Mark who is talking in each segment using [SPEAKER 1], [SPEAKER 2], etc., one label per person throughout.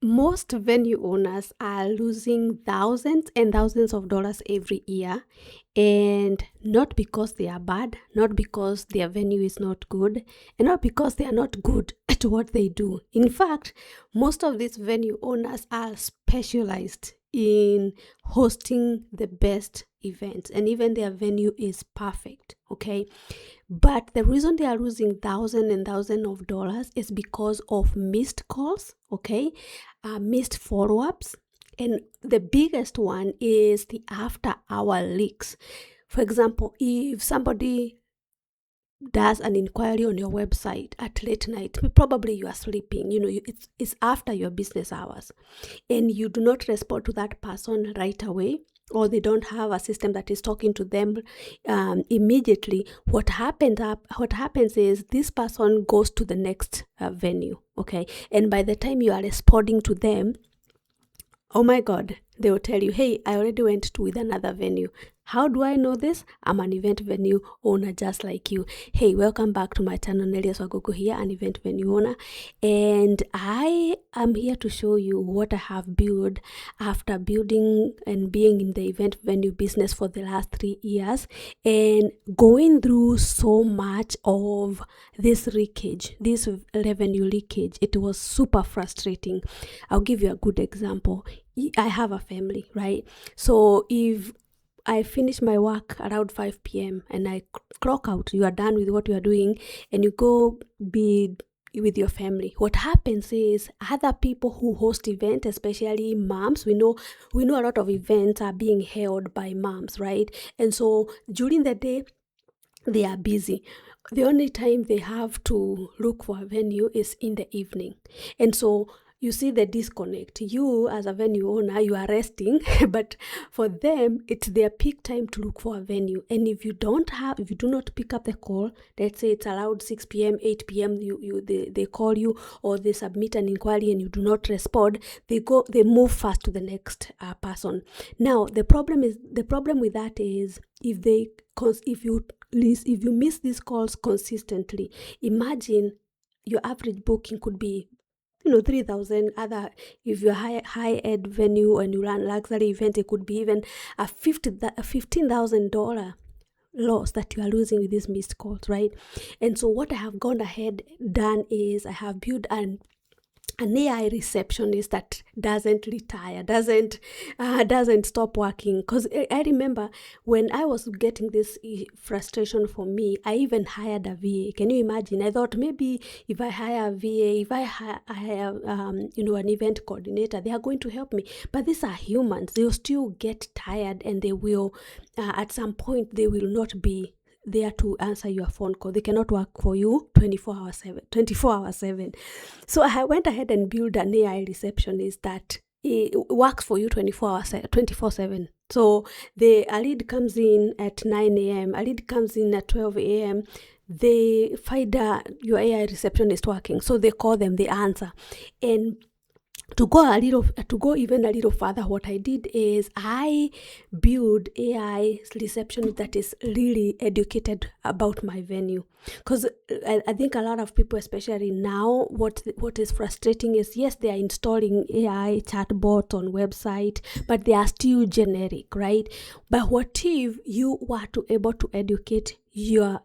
[SPEAKER 1] most venue owners are losing thousands and thousands of dollars every year, and not because they are bad, not because their venue is not good, and not because they are not good at what they do. In fact, most of these venue owners are specialized in hosting the best events, and even their venue is perfect. Okay, but the reason they are losing thousands and thousands of dollars is because of missed calls, okay, missed follow-ups, and the biggest one is the after-hour leaks. For example, if somebody does an inquiry on your website at late night, probably you are sleeping, it's after your business hours, and you do not respond to that person right away, or they don't have a system that is talking to them immediately, what happens is this person goes to the next venue, okay? And by the time you are responding to them, oh my God, they will tell you, hey, I already went to with another venue. How do I know this? I'm an event venue owner just like you. Hey, welcome back to my channel. Nelias Wagogo here, an event venue owner. And I am here to show you what I have built after building and being in the event venue business for the last 3 years and going through so much of this leakage, this revenue leakage. It was super frustrating. I'll give you a good example. I have a family, right? So if I finish my work around 5 p.m. and I clock out, you are done with what you are doing, and you go be with your family. What happens is other people who host events, especially moms, we know a lot of events are being held by moms, right? And so during the day, they are busy. The only time they have to look for a venue is in the evening. And so you see the disconnect. You as a venue owner, you are resting, but for them, it's their peak time to look for a venue. And if you do not pick up the call, let's say it's around 6 p.m., 8 p.m., they call you or they submit an inquiry and you do not respond, they move fast to the next person. Now, the problem with that is if you miss these calls consistently, imagine your average booking could be 3,000. Other, if you're high-end venue and you run luxury event, it could be even a $15,000 loss that you are losing with these missed calls, right? And so what I have gone ahead done is I have built an AI receptionist that doesn't retire, doesn't stop working. Because I remember when I was getting this frustration for me, I even hired a VA. Can you imagine? I thought maybe if I hire a VA, if I hire an event coordinator, they are going to help me. But these are humans. They'll still get tired, and they will, at some point, they will not be there to answer your phone call. They cannot work for you 24 hours 7. So I went ahead and built an AI receptionist that works for you 24/7. So a lead comes in at 9 a.m., a lead comes in at 12 a.m., they find your AI receptionist working. So they call them, they answer. And to go even a little further, what I did is I build AI reception that is really educated about my venue. Because I think a lot of people, especially now, what is frustrating is, yes, they are installing AI chatbots on website, but they are still generic, right? But what if you were able to educate your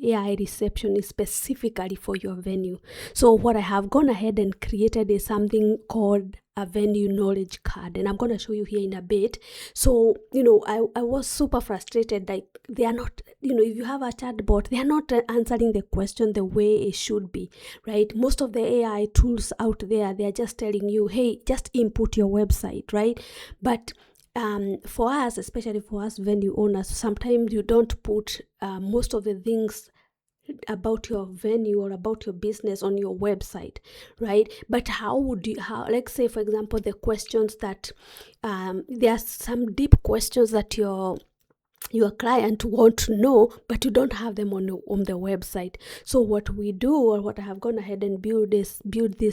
[SPEAKER 1] AI reception is specifically for your venue? So what I have gone ahead and created is something called a venue knowledge card, and I'm going to show you here in a bit. So I was super frustrated, like they are not, if you have a chatbot, they are not answering the question the way it should be, right? Most of the AI tools out there, they are just telling you, hey, just input your website, right? But for us, especially for us venue owners, sometimes you don't put most of the things about your venue or about your business on your website, right? But let's say, for example, the questions that there are some deep questions that your your client want to know, but you don't have them on the website. So what we do, or what I have gone ahead and build this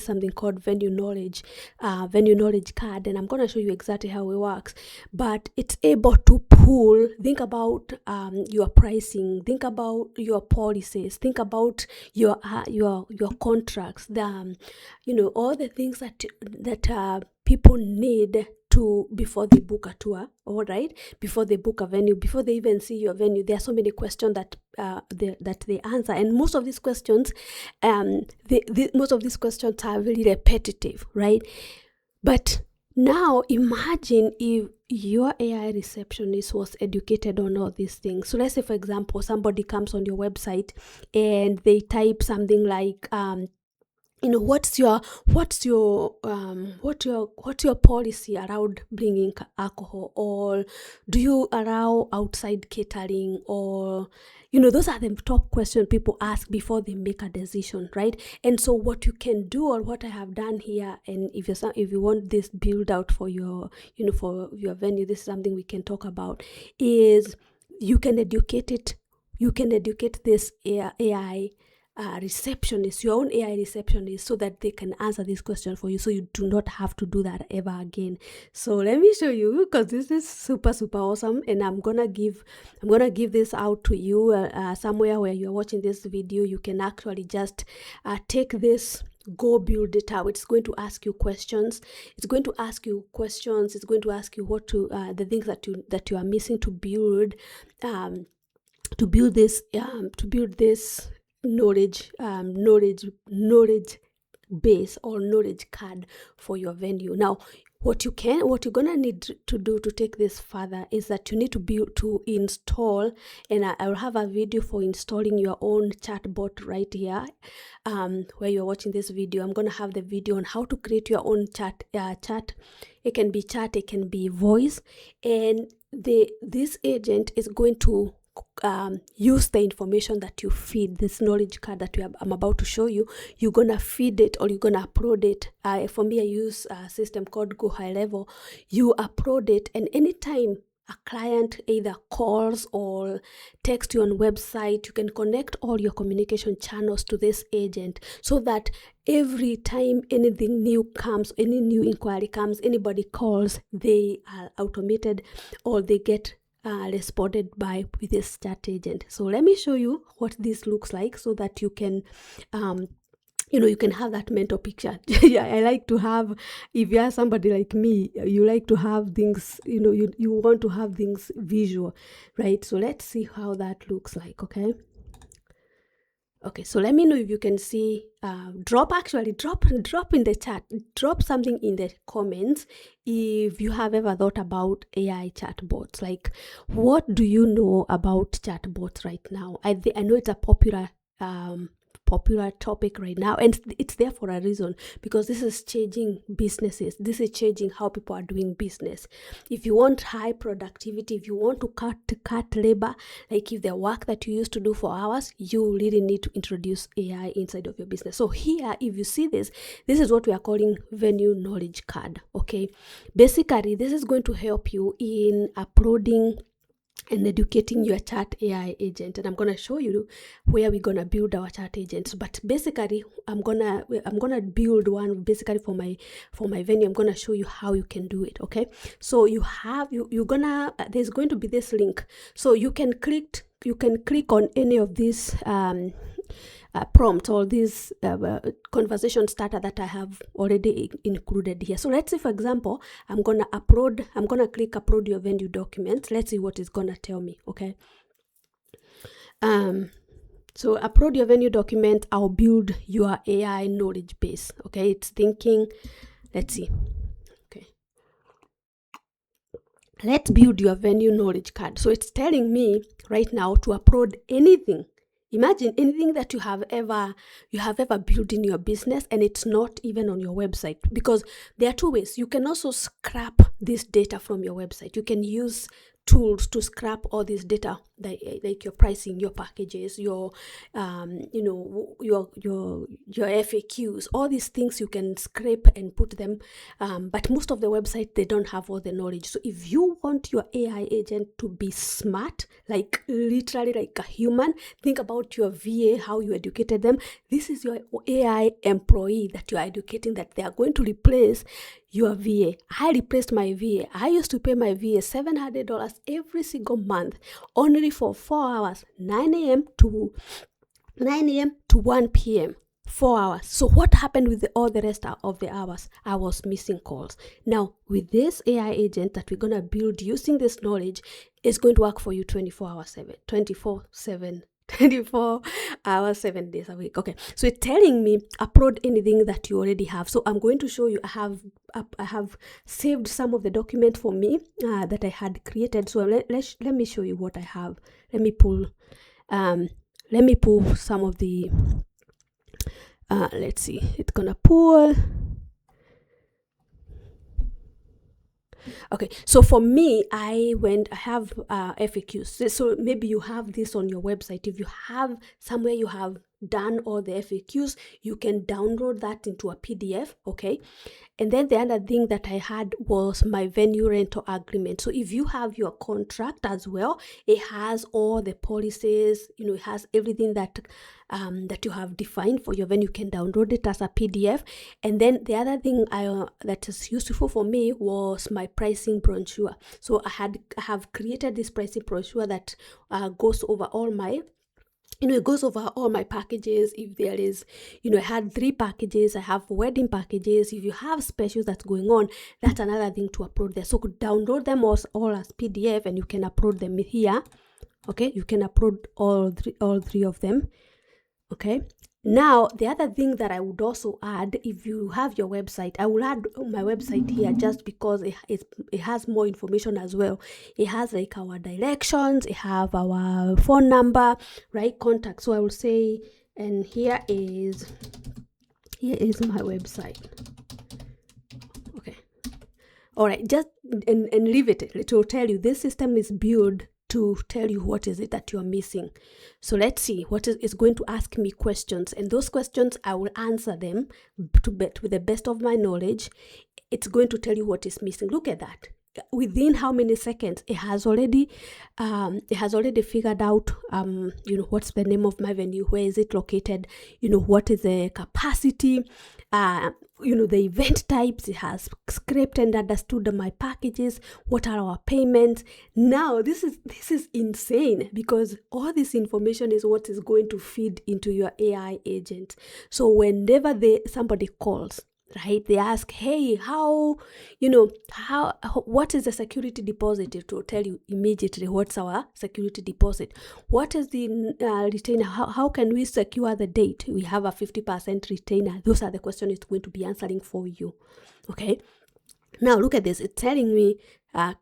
[SPEAKER 1] something called venue knowledge card, and I'm going to show you exactly how it works. But it's able to pull, think about your pricing, think about your policies, think about your contracts, the all the things that people need to before they book a tour, all right, before they book a venue, before they even see your venue. There are so many questions that they answer, and most of these questions most of these questions are really repetitive, right? But now imagine if your AI receptionist was educated on all these things. So let's say, for example, somebody comes on your website and they type something like what's your policy around bringing alcohol, or do you allow outside catering, or those are the top questions people ask before they make a decision, right? And so what you can do, or what I have done here, and if you want this build out for your for your venue, this is something we can talk about, is you can educate this AI receptionist, your own AI receptionist, so that they can answer this question for you, so you do not have to do that ever again. So let me show you, because this is super awesome, and I'm gonna give this out to you somewhere where you're watching this video. You can actually just take this, go build it out. It's going to ask you questions. It's going to ask you what to the things that you are missing to build this knowledge base or knowledge card for your venue. Now, what you're gonna need to do to take this further is that you need to install, and I'll have a video for installing your own chatbot right here, where you're watching this video. I'm gonna have the video on how to create your own chat. It can be chat, it can be voice, and this agent is going to use the information that you feed, this knowledge card that I'm about to show you. You're gonna feed it, or you're gonna upload it. For me, I use a system called Go High Level. You upload it, and anytime a client either calls or text you on website, you can connect all your communication channels to this agent, so that every time anything new comes, any new inquiry comes, anybody calls, they are automated, or they get responded by with this chat agent. So let me show you what this looks like, so that you can you can have that mental picture. Yeah, I like to have, if you are somebody like me, you like to have things, you want to have things visual, right? So let's see how that looks like. Okay, so let me know if you can see. Drop in the chat, drop something in the comments if you have ever thought about AI chatbots. Like, what do you know about chatbots right now? I know it's a popular topic right now, and it's there for a reason, because this is changing businesses. This is changing how people are doing business. If you want high productivity, if you want to cut labor, like if the work that you used to do for hours, you really need to introduce AI inside of your business. So here, if you see this is what we are calling venue knowledge card. Okay, basically this is going to help you in uploading and educating your chat AI agent, and I'm gonna show you where we're gonna build our chat agents. But basically, I'm gonna build one basically for my venue. I'm gonna show you how you can do it. Okay, so you're gonna there's going to be this link, so you can click on any of these prompt, or this conversation starter that I have already included here. So let's say, for example, I'm gonna click upload your venue documents. Let's see what it's gonna tell me. Okay, so upload your venue document. I'll build your AI knowledge base. Okay, it's thinking. Let's see. Okay, let's build your venue knowledge card. So it's telling me right now to upload anything. Imagine anything that you have ever built in your business, and it's not even on your website, because there are two ways. You can also scrap this data from your website. You can use tools to scrap all this data like your pricing, your packages, your your FAQs, all these things you can scrape and put them, but most of the website, they don't have all the knowledge. So if you want your AI agent to be smart, like literally like a human, think about your VA, how you educated them. This is your AI employee that you are educating, that they are going to replace your VA. I replaced my VA. I used to pay my VA $700 every single month, only for 4 hours, 9 a.m. to 1 p.m. 4 hours. So what happened with all the rest of the hours? I was missing calls. Now, with this AI agent that we're going to build using this knowledge, it's going to work for you 24 hours 7 days a week. Okay, so it's telling me upload anything that you already have. So I'm going to show you. I have saved some of the document for me that I had created. So let me show you what I have. Let me pull some of the let's see, it's gonna pull. Okay, so for me, I have FAQs. So maybe you have this on your website. If you have somewhere you have done all the FAQs, you can download that into a PDF, okay? And then the other thing that I had was my venue rental agreement. So if you have your contract as well, it has all the policies, it has everything that that you have defined for your venue. You can download it as a PDF. And then the other thing that is useful for me was my pricing brochure. So I have created this pricing brochure that goes over all my it goes over all my packages. If there is, I had 3 packages. I have wedding packages. If you have specials that's going on, that's another thing to upload there. So could download them all as PDF, and you can upload them here. Okay, you can upload all three of them. Okay. Now, the other thing that I would also add, if you have your website, I will add my website here just because it has more information as well. It has like our directions, it have our phone number, right? Contact. So I will say, and here is my website. Okay. All right. Just and leave it. It will tell you this system is built to tell you what is it that you're missing. So let's see what is going to ask me questions, and those questions I will answer them with the best of my knowledge. It's going to tell you what is missing. Look at that. Within how many seconds it has already figured out what's the name of my venue, where is it located, what is the capacity, the event types. It has scraped and understood my packages, what are our payments. Now this is insane, because all this information is what is going to feed into your AI agent. So whenever somebody calls, right, they ask, hey, what is the security deposit? It will tell you immediately what's our security deposit. What is the retainer? How can we secure the date? We have a 50% retainer. Those are the questions it's going to be answering for you. Okay, now look at this. It's telling me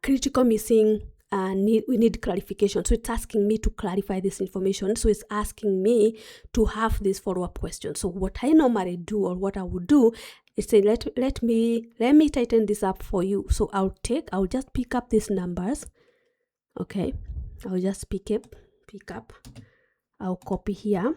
[SPEAKER 1] critical missing, we need clarification. So it's asking me to clarify this information. So it's asking me to have this follow-up question. So what I normally do, or what I would do, is say, let me tighten this up for you. So I'll just pick up these numbers. Okay, I'll just pick up. I'll copy here.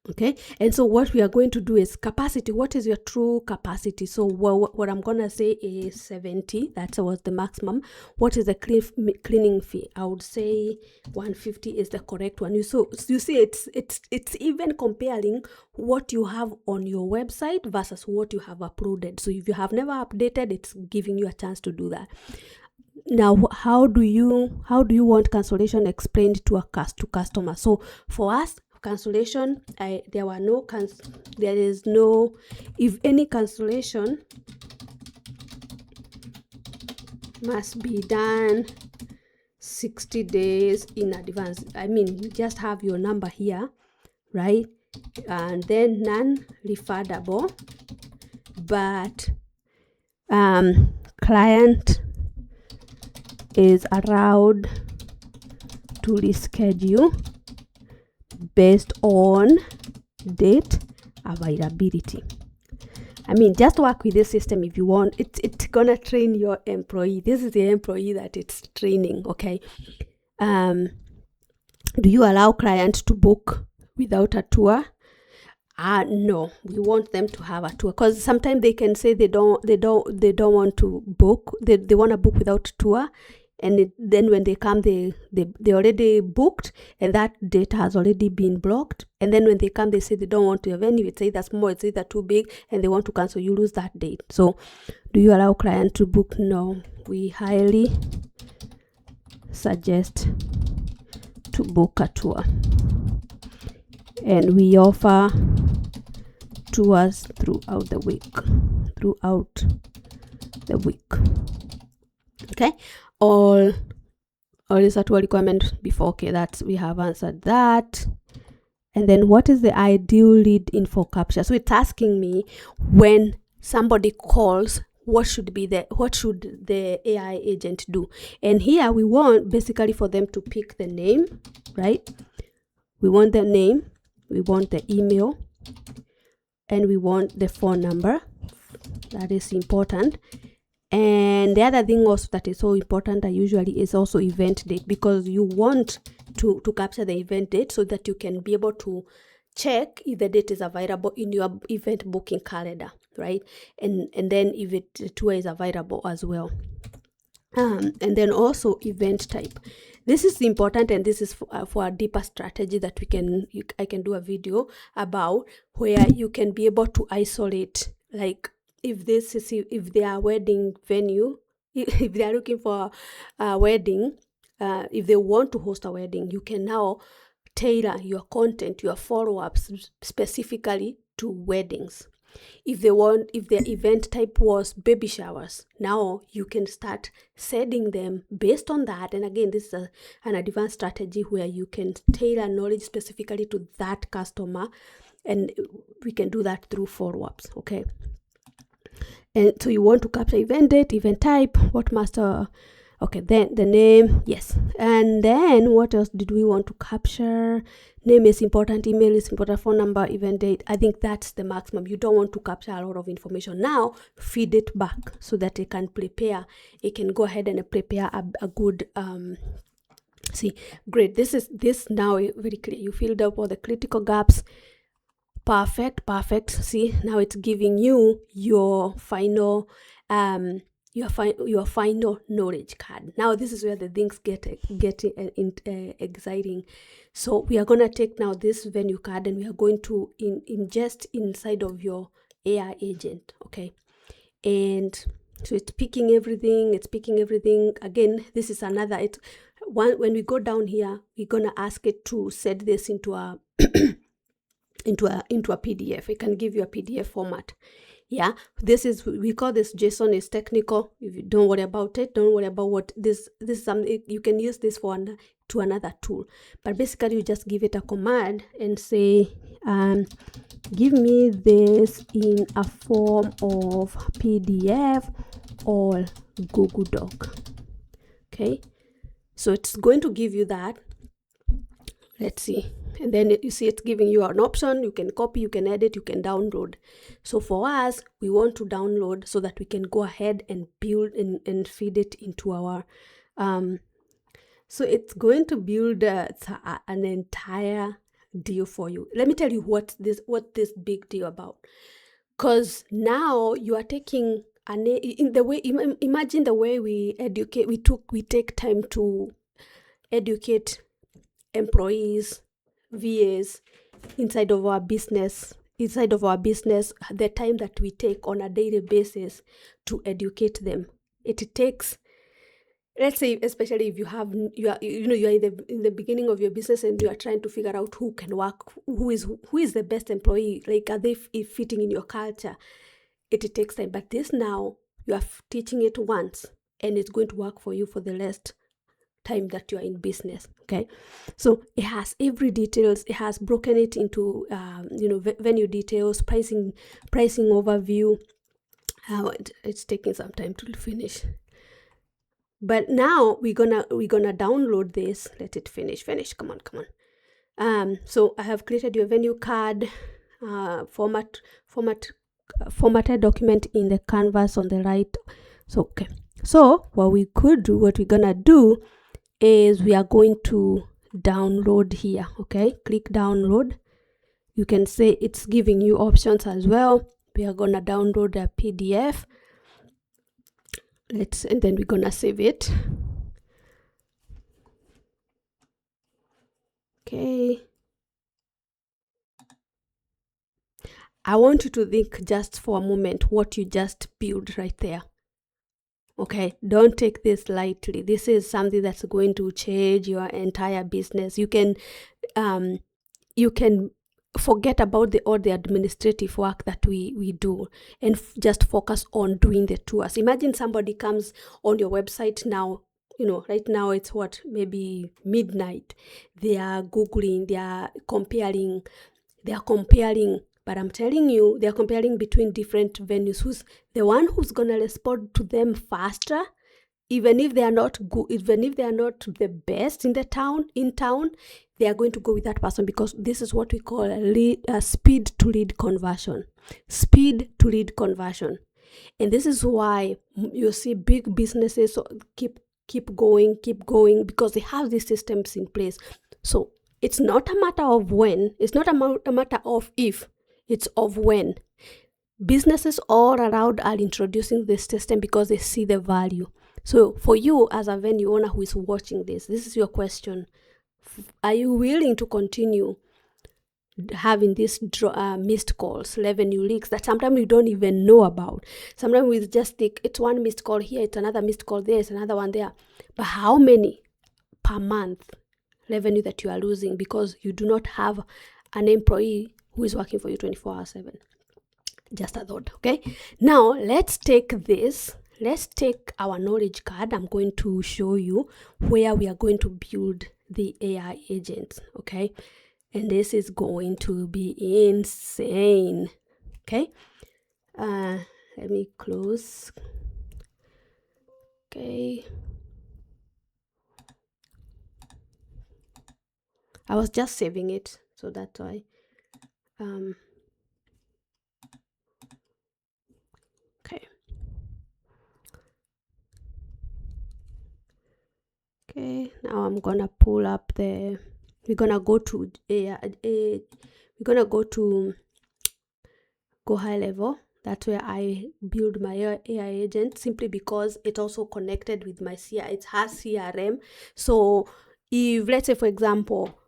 [SPEAKER 1] Okay, and so what we are going to do is capacity. What is your true capacity? So what I'm gonna say is 70. That was the maximum. What is the cleaning fee? I would say 150 is the correct one. You see, it's even comparing what you have on your website versus what you have uploaded. So if you have never updated, it's giving you a chance to do that. Now, how do you want cancellation explained to customer? So for us, cancellation, there is no, if any cancellation must be done 60 days in advance. I mean, just have your number here, right? And then non-refundable, but client is allowed to reschedule based on date availability. I mean, just work with this system if you want. It's gonna train your employee. This is the employee that it's training. Okay. Do you allow clients to book without a tour? No, we want them to have a tour, because sometimes they can say they don't want to book. They want to book without tour, and then when they come, they already booked, and that date has already been blocked. And then when they come, they say they don't want to venue. It's either small, it's either too big, and they want to cancel. You lose that date. So, do you allow clients to book? No, we highly suggest to book a tour, and we offer tours throughout the week. Okay, all is a tour requirement before. Okay, that's, we have answered that. And then, what is the ideal lead info capture? So it's asking me, when somebody calls, what should the AI agent do? And here we want basically for them to pick the name, right? We want the name, we want the email, and we want the phone number. That is important. And the other thing also that is so important usually is also event date, because you want to capture the event date so that you can be able to check if the date is available in your event booking calendar, right? And then if the tour is available as well. And then also event type. This is important, and this is for a deeper strategy that I can do a video about, where you can be able to isolate, like if they are wedding venue, if they are looking for a wedding, if they want to host a wedding, you can now tailor your content, your follow-ups specifically to weddings. If their event type was baby showers, now you can start setting them based on that. And again, this is an advanced strategy where you can tailor knowledge specifically to that customer, and we can do that through follow-ups. Okay, and so you want to capture event date, event type, what master. Okay, then the name, yes. And then what else did we want to capture? Name is important, email is important, phone number, event date. I think that's the maximum. You don't want to capture a lot of information. Now, feed it back so that it can prepare. It can go ahead and prepare a good, see, great. This now very clear. You filled up all the critical gaps. Perfect. See, now it's giving you your final, your final knowledge card. Now this is where the things get exciting. So we are going to take now this venue card, and we are going to ingest inside of your AI agent. Okay, and so it's picking everything. Again, this is another, when we go down here, we're going to ask it to set this into a into a PDF. It can give you a PDF format. Yeah, this is, we call this JSON is technical. If you don't worry about it, don't worry about what this is something you can use this for to another tool. But basically, you just give it a command and say, give me this in a form of PDF or Google Doc. Okay, so it's going to give you that. Let's see. And then you see it's giving you an option. You can copy, you can edit, you can download. So for us, we want to download so that we can go ahead and build and feed it into our, so it's going to build an entire deal for you. Let me tell you what this big deal about. Because now you are taking in the way, imagine the way we educate, we take time to educate employees, VAs inside of our business, the time that we take on a daily basis to educate them. It takes, let's say, especially if you are in the beginning of your business and you are trying to figure out who can work, who is the best employee, like, are they fitting in your culture? It takes time. But this now, you are teaching it once, and it's going to work for you for the rest time that you are in business. Okay, so it has every details. It has broken it into venue details, pricing overview. It's taking some time to finish, but now we're gonna download this. Let it finish. Come on. So I have created your venue card, formatted document in the canvas on the right. So okay, so what we're gonna do is we are going to download here. Okay, click download. You can say it's giving you options as well. We are gonna download a PDF. And then we're gonna save it. Okay. I want you to think just for a moment what you just built right there. Okay, don't take this lightly. This is something that's going to change your entire business. You can forget about all the administrative work that we do and just focus on doing the tours. Imagine somebody comes on your website now. Right now it's maybe midnight. They are Googling, they are comparing, but I'm telling you, they're comparing between different venues. Who's the one who's gonna respond to them faster, even if they are not good, even if they are not the best in town, they are going to go with that person, because this is what we call a speed to lead conversion. And this is why you see big businesses keep going, because they have these systems in place. So it's not a matter of when, it's not a matter of if, it's of when. Businesses all around are introducing this system because they see the value. So for you as a venue owner who is watching this is your question. Are you willing to continue having these missed calls, revenue leaks that sometimes you don't even know about? Sometimes we just think it's one missed call here, it's another missed call there, it's another one there. But how many per month revenue that you are losing because you do not have an employee who is working for you 24/7? Just a thought. Okay, now let's take our knowledge card. I'm going to show you where we are going to build the AI agents. Okay, and this is going to be insane. Okay, let me close. Okay, I was just saving it, so that's why. Okay, now I'm gonna pull up we're gonna go to Go High Level. That's where I build my AI agent, simply because it's also connected with my it has CRM. So if, let's say for example,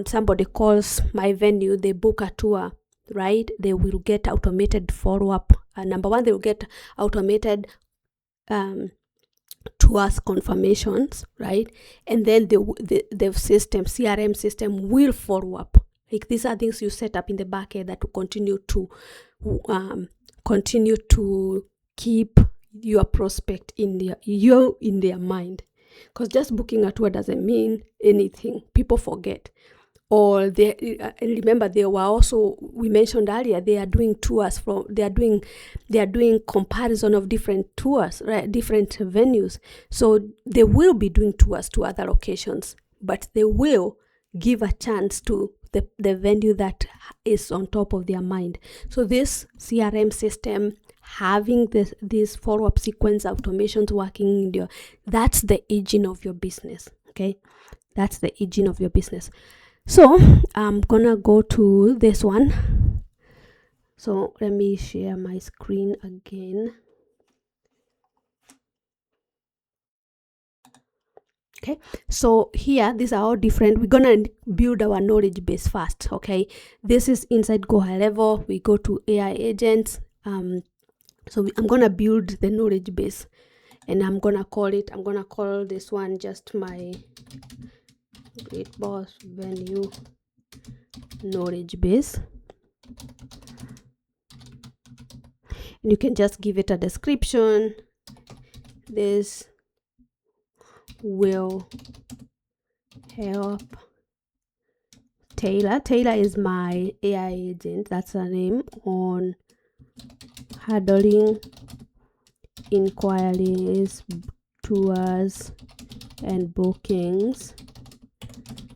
[SPEAKER 1] somebody calls my venue, they book a tour, right? They will get automated follow-up. Number one, they will get automated tours confirmations, right? And then the system, CRM system, will follow up. Like, these are things you set up in the back end that will continue to keep your prospect in their mind. Because just booking a tour doesn't mean anything. People forget. Or remember, they were also, we mentioned earlier, they are doing tours they are doing comparison of different tours, right? Different venues. So they will be doing tours to other locations, but they will give a chance to the venue that is on top of their mind. So this CRM system, having this follow-up sequence automations working that's the engine of your business. Okay, that's the engine of your business. So I'm gonna go to this one. So let me share my screen again. Okay, so here, these are all different. We're gonna build our knowledge base first. Okay, this is inside Go High Level. We go to AI agents. So I'm gonna build the knowledge base, and I'm gonna call this one just my Great Boss Venue knowledge base. And you can just give it a description. This will help Taylor. Taylor is my AI agent, that's her name, on handling inquiries, tours, and bookings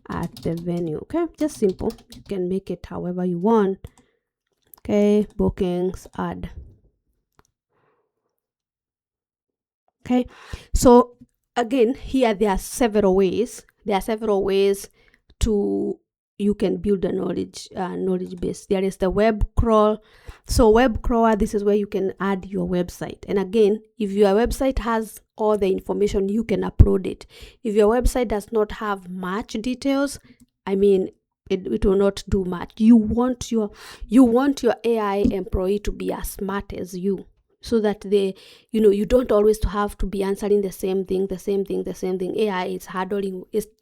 [SPEAKER 1] at the venue. Okay, just simple. You can make it however you want. Okay, bookings, add. Okay, so again, here there are several ways There are several ways to you can build a knowledge base. There is the web crawl. So web crawler, this is where you can add your website. And again, if your website has all the information, you can upload it. If your website does not have much details, I mean, it will not do much. You want your AI employee to be as smart as you, so that they, you don't always have to be answering the same thing. AI is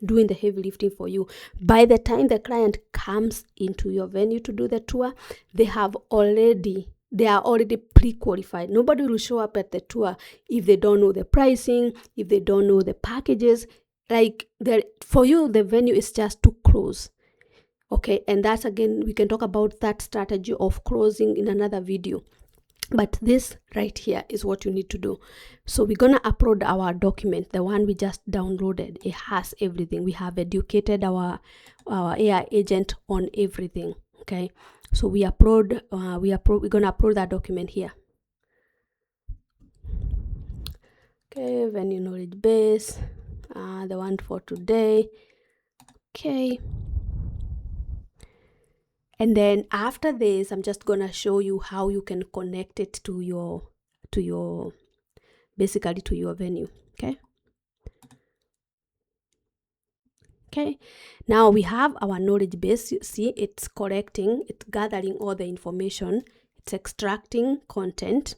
[SPEAKER 1] doing the heavy lifting for you. By the time the client comes into your venue to do the tour, they are already pre-qualified. Nobody will show up at the tour if they don't know the pricing, if they don't know the packages. Like, for you, the venue is just to close. Okay, and that's, again, we can talk about that strategy of closing in another video. But this right here is what you need to do. So we're gonna upload our document, the one we just downloaded. It has everything. We have educated our AI agent on everything. Okay, so we're gonna upload that document here. Okay, venue knowledge base, the one for today. Okay. And then after this, I'm just gonna show you how you can connect it to your basically to your venue. Okay, now we have our knowledge base. You see, it's collecting, it's gathering all the information, it's extracting content.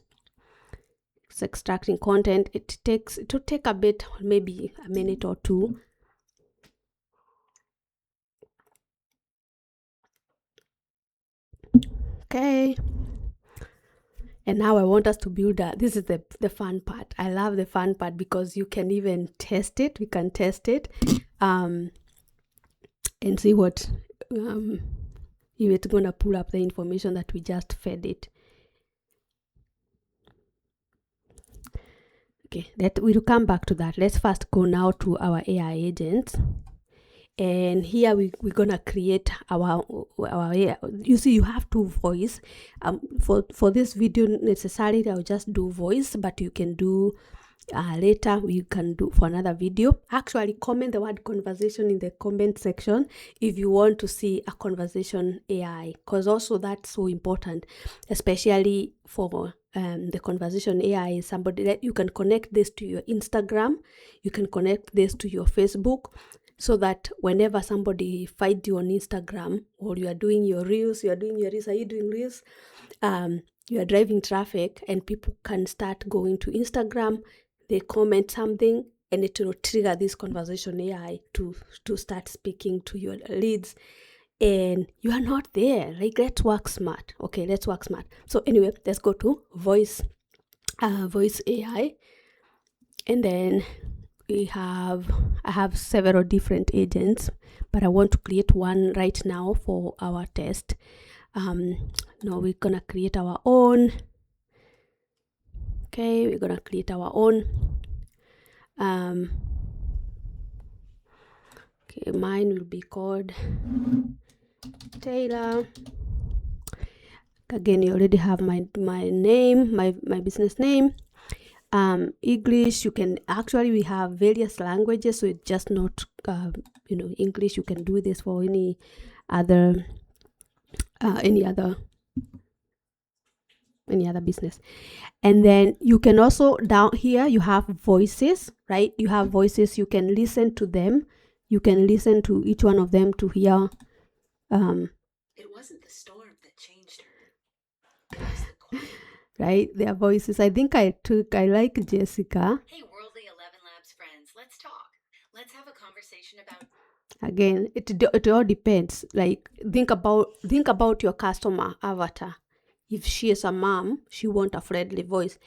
[SPEAKER 1] It will take a bit, maybe a minute or two. Okay, and now I want us to build this is the fun part. I love the fun part because you can even test it. We can test it and see what if it's gonna pull up the information that we just fed it. Okay, that we'll come back to that. Let's first go now to our AI agents. And here we're gonna create our AI. You see, you have to voice. For this video necessarily I'll just do voice, but you can do later, we can do for another video. Actually, comment the word conversation in the comment section if you want to see a conversation AI, because also that's so important, especially for the conversation AI is somebody that you can connect this to your Instagram, you can connect this to your Facebook, so that whenever somebody finds you on Instagram, or you are doing your reels, are you doing reels? You are driving traffic and people can start going to Instagram, they comment something, and it will trigger this conversation AI to start speaking to your leads, and you are not there. Like, let's work smart. Okay, let's work smart. So anyway, let's go to voice AI, and then I have several different agents, but I want to create one right now for our test. Now we're gonna create our own. Okay, we're gonna create our own. Okay, mine will be called Taylor. Again, you already have my name, my business name. English, you can actually, we have various languages, so it's just not English. You can do this for any other business. And then you can also, down here you have voices, right? You have voices, you can listen to them, you can listen to each one of them to hear it wasn't the storm that changed her, it was the quiet. Right, their voices. I think I like Jessica. Hey, Worldly 11 Labs friends, let's talk. Let's have a conversation about. Again, it all depends. Like, think about your customer avatar. If she is a mom, she wants a friendly voice.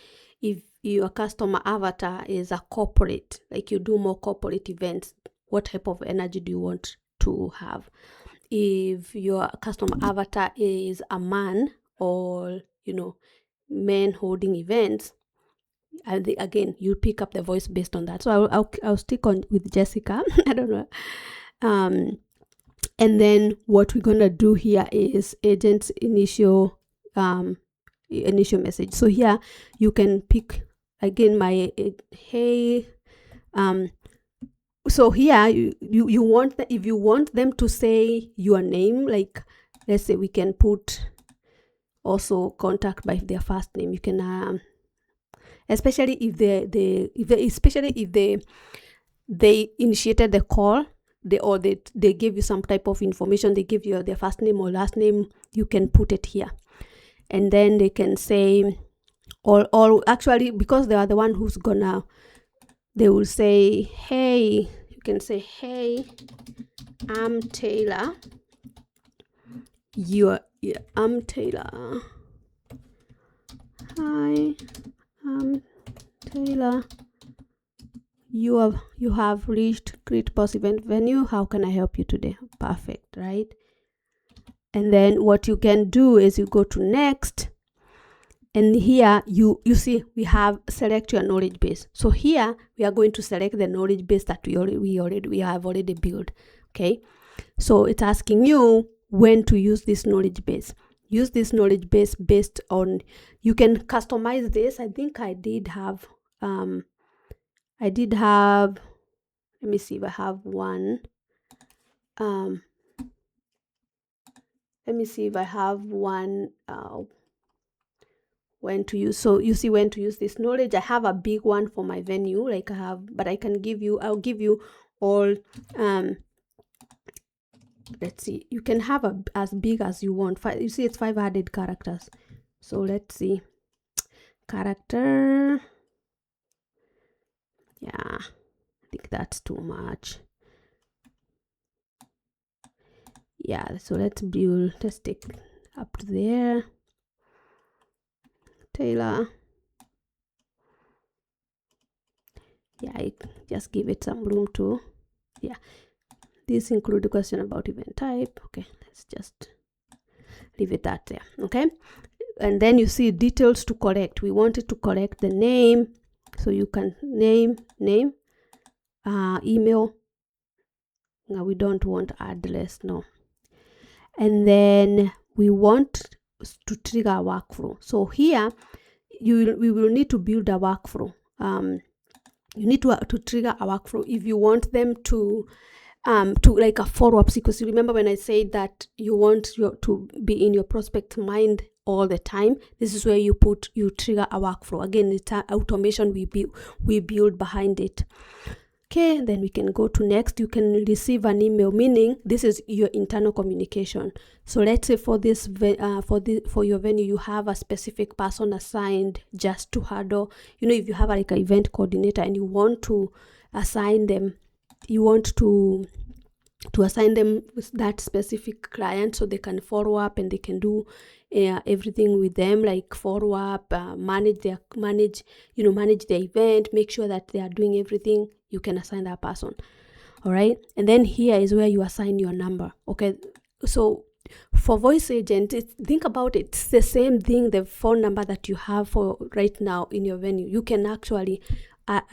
[SPEAKER 1] If your customer avatar is a corporate, like you do more corporate events, what type of energy do you want to have? If your customer avatar is a man, or men holding events, and again, you pick up the voice based on that. So I'll stick on with Jessica. I don't know. And then what we're gonna do here is agent's initial message. So here you can pick again my hey, So here you want if you want them to say your name, like let's say we can put also contact by their first name. You can especially if they initiated the call, they gave you some type of information, they give you their first name or last name, you can put it here. And then they can say, or actually, because they are the one who's gonna, they will say, hey, you can say, hey, I'm Taylor. I'm Taylor. Hi, I'm Taylor. You have reached Great Boss Event Venue. How can I help you today? Perfect, right? And then what you can do is you go to next, and here you see we have select your knowledge base. So here we are going to select the knowledge base that we have already built. Okay, so it's asking you when to use this knowledge base. Use this knowledge base based on, you can customize this. I think I did have let me see if I have one. Let me see if I have one when to use. So you see when to use this knowledge. I have a big one for my venue, like I have, but I'll give you all let's see, you can have as big as you want. You see it's 500 characters. So let's see, character, yeah, I think that's too much. Yeah, so let's take up to there. Taylor, yeah, I just give it some room too. Yeah, this include a question about event type. Okay, let's just leave it that there. Okay, and then you see details to collect. We wanted to collect the name, so you can name, email. No, we don't want address, no. And then we want to trigger a workflow. So here we will need to build a workflow. You need to trigger a workflow if you want them to like a follow-up sequence. You remember when I said that you want to be in your prospect mind all the time? This is where you trigger a workflow. Again, it's automation we build behind it. Okay, then we can go to next. You can receive an email, meaning this is your internal communication. So let's say for this for your venue, you have a specific person assigned just to handle, if you have like an event coordinator and you want to assign them, assign them with that specific client so they can follow up and they can do everything with them, like follow up, manage their event, make sure that they are doing everything. You can assign that person. All right, and then here is where you assign your number. Okay, so for voice agent, think about it, it's the same thing. The phone number that you have for right now in your venue, you can actually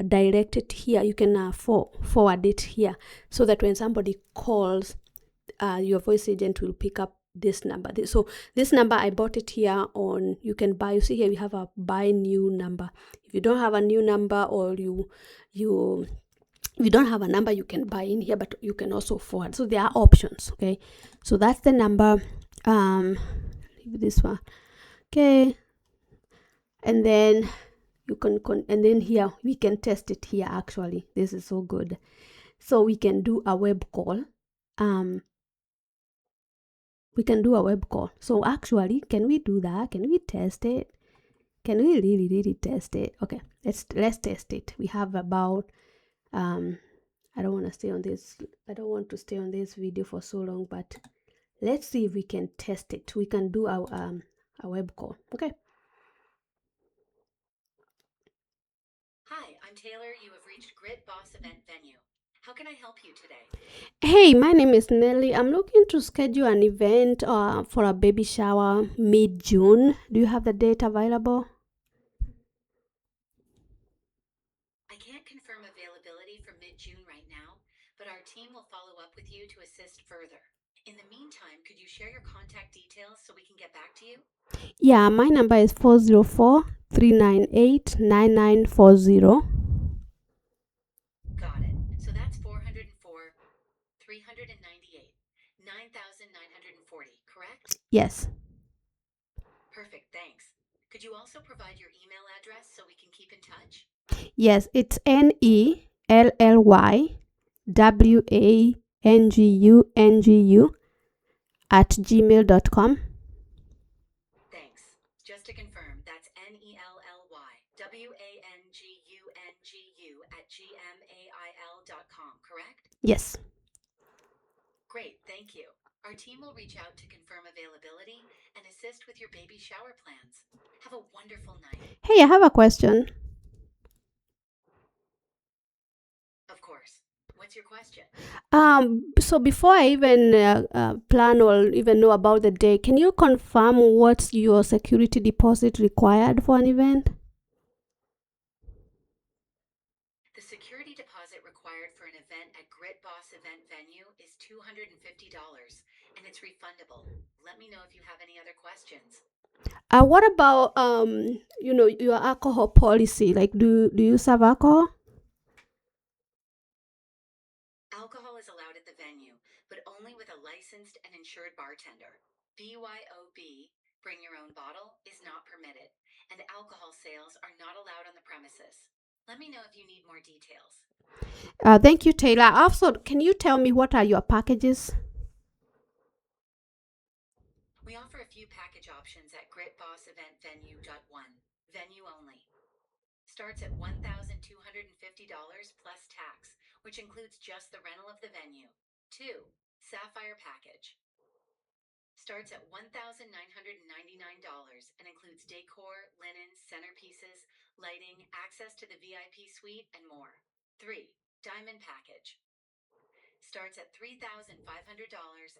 [SPEAKER 1] direct it here. You can forward it here, so that when somebody calls, your voice agent will pick up this number. So this number, I bought it here on, you can buy, you see here we have a buy new number. If you don't have a new number, or if you don't have a number, you can buy in here, but you can also forward. So there are options. Okay, so that's the number. Leave this one. Okay, and then you can and then here we can test it here. Actually, this is so good. So we can do a web call. We can do a web call. So actually, can we do that? Can we test it? Can we really test it? Okay, let's test it. We have about I don't want to stay on this video for so long, but let's see if we can test it. We can do our a web call. Okay.
[SPEAKER 2] Hi, I'm Taylor. You have reached Grit Boss Event Venue. How can I help you today?
[SPEAKER 1] Hey, my name is Nelly. I'm looking to schedule an event for a baby shower mid-June. Do you have the date available?
[SPEAKER 2] I can't confirm availability for mid-June right now, but our team will follow up with you to assist further. In the meantime, could you share your contact details so we can get back to you?
[SPEAKER 1] Yeah, my number is 404-398-9940.
[SPEAKER 2] Got it. So that's
[SPEAKER 1] Yes.
[SPEAKER 2] Perfect, thanks. Could you also provide your email address so we can keep in touch?
[SPEAKER 1] Yes, it's NELLYWANGUNGU at gmail.com.
[SPEAKER 2] Thanks. Just to confirm, that's NELLYWANGUNGU@gmail.com, correct?
[SPEAKER 1] Yes.
[SPEAKER 2] Great, thank you. Our team will reach out to confirm availability and assist with your baby shower plans. Have a wonderful night.
[SPEAKER 1] Hey, I have a question.
[SPEAKER 2] Of course. What's your question?
[SPEAKER 1] So before I even plan or even know about the day, can you confirm what's your security deposit required for an event?
[SPEAKER 2] The security deposit required for an event at Grit Boss Event Venue is $250, and it's refundable. Let me know if you have any other questions.
[SPEAKER 1] What about your alcohol policy? Like, do you serve alcohol?
[SPEAKER 2] Alcohol is allowed at the venue, but only with a licensed and insured bartender. BYOB, bring your own bottle, is not permitted, and alcohol sales are not allowed on the premises. Let me know if you need more details.
[SPEAKER 1] Thank you, Taylor. Also, can you tell me what are your packages?
[SPEAKER 2] We offer a few package options at Grit Boss Event Venue. 1. Venue only. Starts at $1,250 plus tax, which includes just the rental of the venue. 2. Sapphire package. Starts at $1,999 and includes decor, linen, centerpieces, lighting, access to the VIP suite, and more. 3. Diamond package. Starts at $3,500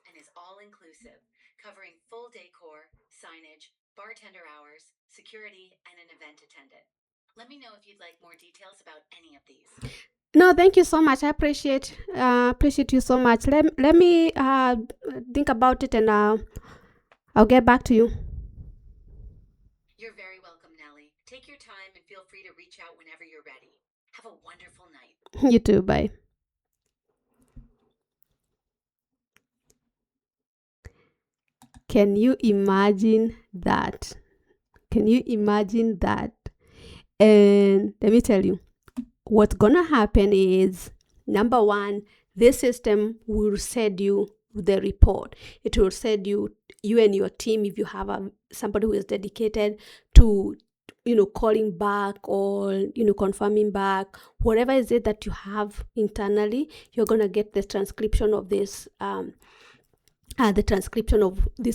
[SPEAKER 2] and is all inclusive, covering full decor, signage, bartender hours, security, and an event attendant. Let me know if you'd like more details about any of these.
[SPEAKER 1] No, thank you so much. I appreciate you so much. Let me think about it, and I'll get back to you.
[SPEAKER 2] You're very welcome, Nellie. Take your time and feel free to reach out whenever you're ready. Have a wonderful night.
[SPEAKER 1] You too. Bye. Can you imagine that? Can you imagine that? And let me tell you, what's gonna happen is, number one, this system will send you the report. It will send you and your team, if you have somebody who is dedicated to calling back or confirming back, whatever is it that you have internally, you're gonna get the transcription of this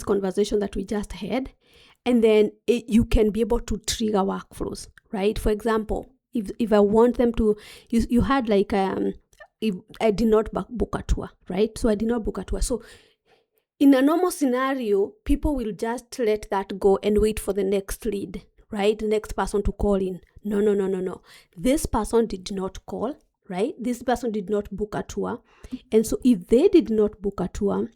[SPEAKER 1] conversation that we just had, and then you can be able to trigger workflows, right? For example, if I want them to, you had like if I did not book a tour, right? So I did not book a tour. So in a normal scenario, people will just let that go and wait for the next lead, right? The next person to call in. No. This person did not call, right? This person did not book a tour. And so if they did not book a tour,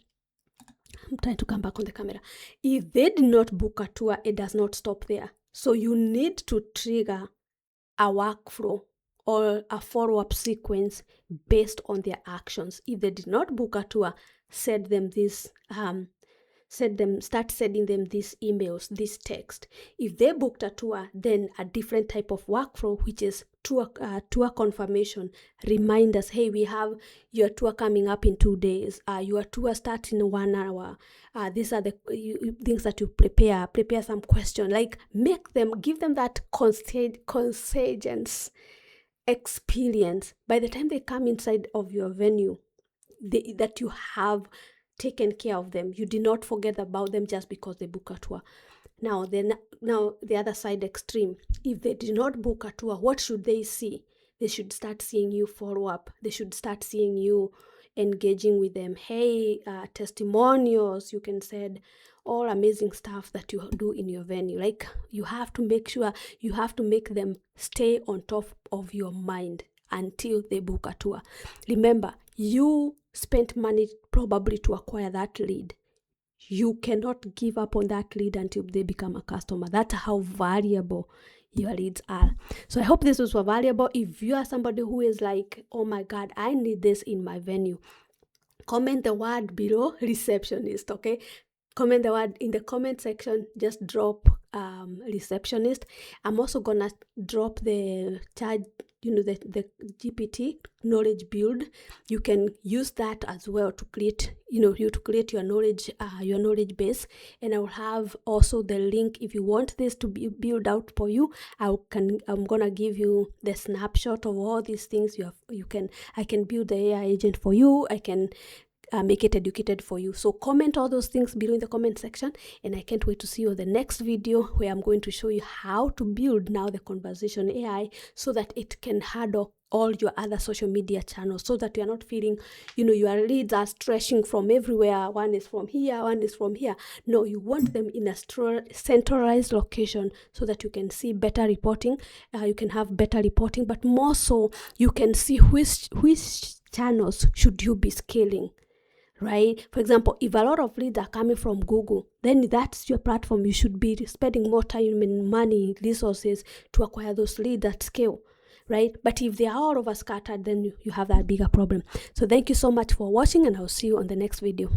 [SPEAKER 1] I'm trying to come back on the camera. If they did not book a tour, it does not stop there. So you need to trigger a workflow or a follow-up sequence based on their actions. If they did not book a tour, start sending them these emails, this text. If they booked a tour, then a different type of workflow, which is tour confirmation. Remind us, hey, we have your tour coming up in 2 days. Your tour starts in 1 hour. These are the things that you prepare. Prepare some question. Like, give them that consultations experience. By the time they come inside of your venue, that you have taken care of them. You did not forget about them just because they book a tour. Now the other side extreme. If they did not book a tour, what should they see? They should start seeing you follow up. They should start seeing you engaging with them. Hey, testimonials, you can send all amazing stuff that you do in your venue. Like, you have to make sure, you have to make them stay on top of your mind until they book a tour. Remember, you spent money probably to acquire that lead. You cannot give up on that lead until they become a customer. That's how valuable your leads are. So I hope this was valuable. If you are somebody who is like, oh my God, I need this in my venue, comment the word below receptionist, okay? comment the word in the comment section. Just drop receptionist. I'm also gonna drop the charge, the GPT knowledge build. You can use that as well to create, to create your knowledge base. And I will have also the link if you want this to be built out for you. I'm gonna give you the snapshot of all these things I can build the AI agent for you. I can make it educated for you. So comment all those things below in the comment section, and I can't wait to see you on the next video where I'm going to show you how to build now the conversation AI so that it can handle all your other social media channels, so that you're not feeling, your leads are stretching from everywhere. One is from here, one is from here. No, you want them in a centralized location so that you can see better reporting. You can have better reporting, but more so you can see which channels should you be scaling. Right? For example, if a lot of leads are coming from Google, then that's your platform. You should be spending more time and money, resources to acquire those leads at scale, right? But if they are all over scattered, then you have that bigger problem. So thank you so much for watching, and I'll see you on the next video.